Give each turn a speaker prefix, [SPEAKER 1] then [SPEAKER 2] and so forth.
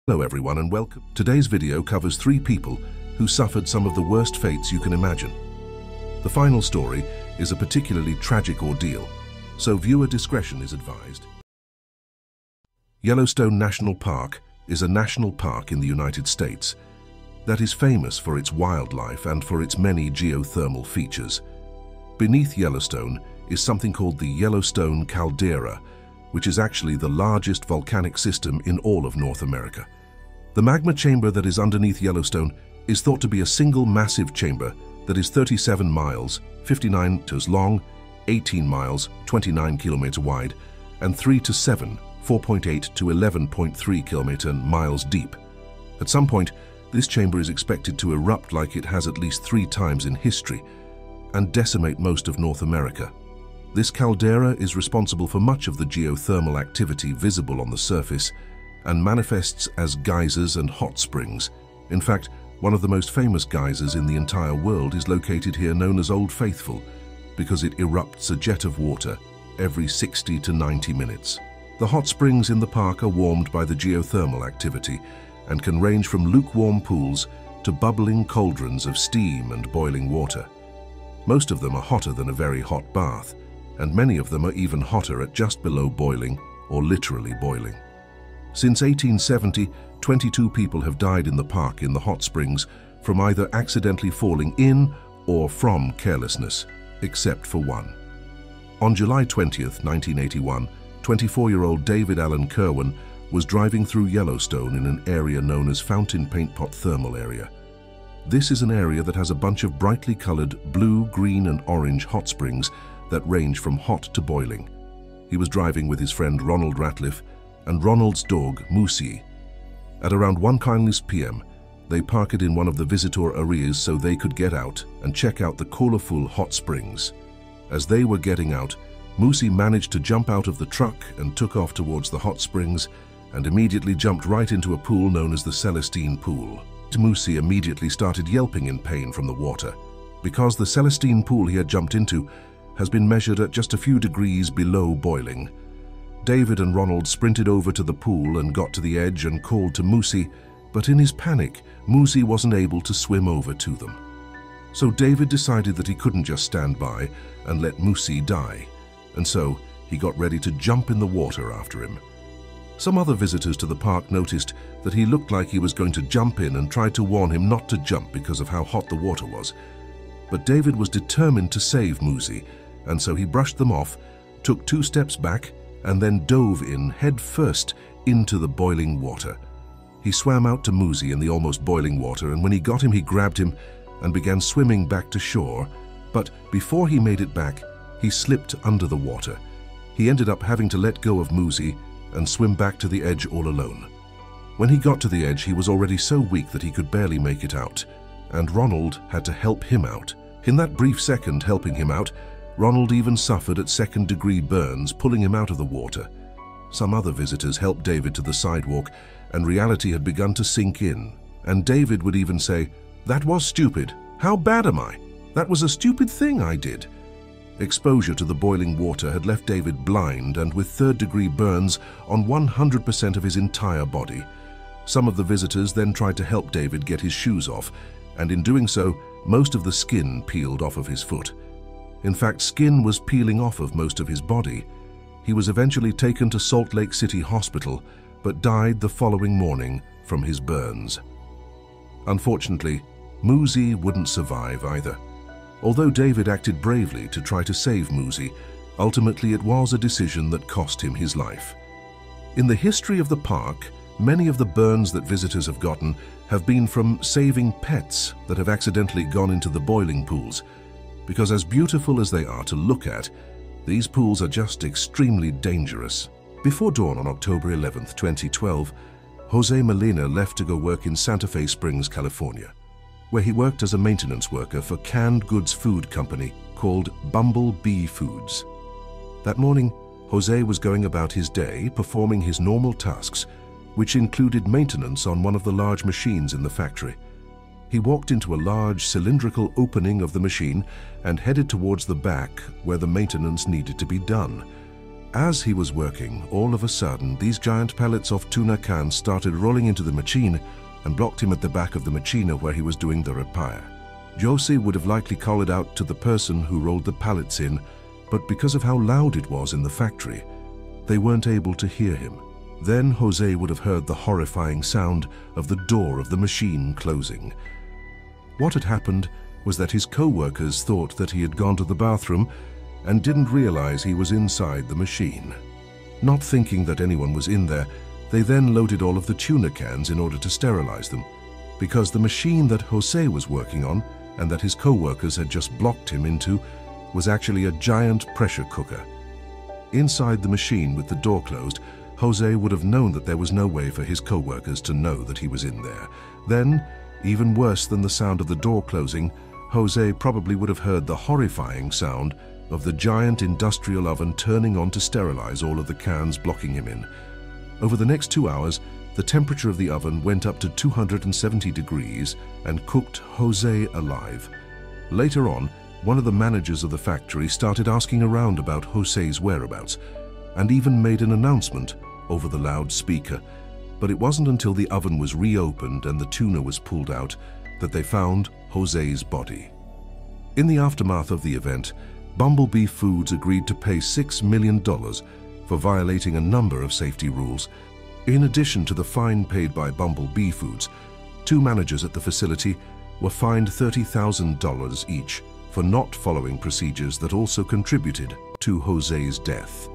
[SPEAKER 1] Hello everyone and welcome. Today's video covers 3 people who suffered some of the worst fates you can imagine. The final story is a particularly tragic ordeal, so viewer discretion is advised. Yellowstone National Park is a national park in the United States that is famous for its wildlife and for its many geothermal features. Beneath Yellowstone is something called the Yellowstone Caldera, which is actually the largest volcanic system in all of North America. The magma chamber that is underneath Yellowstone is thought to be a single massive chamber that is 37 miles, 59 meters long, 18 miles, 29 kilometers wide, and 3 to 7, 4.8 to 11.3 miles deep. At some point, this chamber is expected to erupt like it has at least 3 times in history and decimate most of North America. This caldera is responsible for much of the geothermal activity visible on the surface and manifests as geysers and hot springs. In fact, one of the most famous geysers in the entire world is located here, known as Old Faithful, because it erupts a jet of water every 60 to 90 minutes. The hot springs in the park are warmed by the geothermal activity and can range from lukewarm pools to bubbling cauldrons of steam and boiling water. Most of them are hotter than a very hot bath, and many of them are even hotter at just below boiling or literally boiling. Since 1870, 22 people have died in the park in the hot springs from either accidentally falling in or from carelessness, except for one. On July 20th, 1981, 24-year-old David Allen Kerwin was driving through Yellowstone in an area known as Fountain Paint Pot Thermal Area. This is an area that has a bunch of brightly colored blue, green, and orange hot springs that range from hot to boiling. He was driving with his friend Ronald Ratliff and Ronald's dog, Moosie. At around 1 p.m., they parked in one of the visitor areas so they could get out and check out the colorful hot springs. As they were getting out, Moosie managed to jump out of the truck and took off towards the hot springs and immediately jumped right into a pool known as the Celestine Pool. Moosie immediately started yelping in pain from the water, because the Celestine Pool he had jumped into has been measured at just a few degrees below boiling. David and Ronald sprinted over to the pool and got to the edge and called to Moosie, but in his panic, Moosie wasn't able to swim over to them. So David decided that he couldn't just stand by and let Moosie die, and so he got ready to jump in the water after him. Some other visitors to the park noticed that he looked like he was going to jump in and tried to warn him not to jump because of how hot the water was. But David was determined to save Moosie, and so he brushed them off, took 2 steps back, and then dove in head first into the boiling water. He swam out to Moosie in the almost boiling water, and when he got him, he grabbed him and began swimming back to shore. But before he made it back, he slipped under the water. He ended up having to let go of Moosie and swim back to the edge all alone. When he got to the edge, he was already so weak that he could barely make it out, and Ronald had to help him out. In that brief second helping him out, Ronald even suffered at second-degree burns, pulling him out of the water. Some other visitors helped David to the sidewalk, and reality had begun to sink in. And David would even say, "That was stupid. How bad am I? That was a stupid thing I did." Exposure to the boiling water had left David blind and with third-degree burns on 100% of his entire body. Some of the visitors then tried to help David get his shoes off, and in doing so, most of the skin peeled off of his foot. In fact, skin was peeling off of most of his body. He was eventually taken to Salt Lake City Hospital, but died the following morning from his burns. Unfortunately, Moosie wouldn't survive either. Although David acted bravely to try to save Moosie, ultimately it was a decision that cost him his life. In the history of the park, many of the burns that visitors have gotten have been from saving pets that have accidentally gone into the boiling pools, because as beautiful as they are to look at, these pools are just extremely dangerous. Before dawn on October 11th, 2012, Jose Molina left to go work in Santa Fe Springs, California, where he worked as a maintenance worker for canned goods food company called Bumblebee Foods. That morning, Jose was going about his day performing his normal tasks, which included maintenance on one of the large machines in the factory. He walked into a large cylindrical opening of the machine and headed towards the back where the maintenance needed to be done. As he was working, all of a sudden, these giant pellets of tuna cans started rolling into the machine and blocked him at the back of the machine where he was doing the repair. Jose would have likely called out to the person who rolled the pallets in, but because of how loud it was in the factory, they weren't able to hear him. Then Jose would have heard the horrifying sound of the door of the machine closing. What had happened was that his co-workers thought that he had gone to the bathroom and didn't realize he was inside the machine. Not thinking that anyone was in there, they then loaded all of the tuna cans in order to sterilize them, because the machine that Jose was working on and that his co-workers had just blocked him into was actually a giant pressure cooker. Inside the machine with the door closed, Jose would have known that there was no way for his co-workers to know that he was in there. Then, even worse than the sound of the door closing, Jose probably would have heard the horrifying sound of the giant industrial oven turning on to sterilize all of the cans blocking him in. Over the next 2 hours, the temperature of the oven went up to 270 degrees and cooked Jose alive. Later on, one of the managers of the factory started asking around about Jose's whereabouts and even made an announcement over the loudspeaker. But it wasn't until the oven was reopened and the tuna was pulled out that they found Jose's body. In the aftermath of the event, Bumblebee Foods agreed to pay $6 million for violating a number of safety rules. In addition to the fine paid by Bumblebee Foods, 2 managers at the facility were fined $30,000 each for not following procedures that also contributed to Jose's death.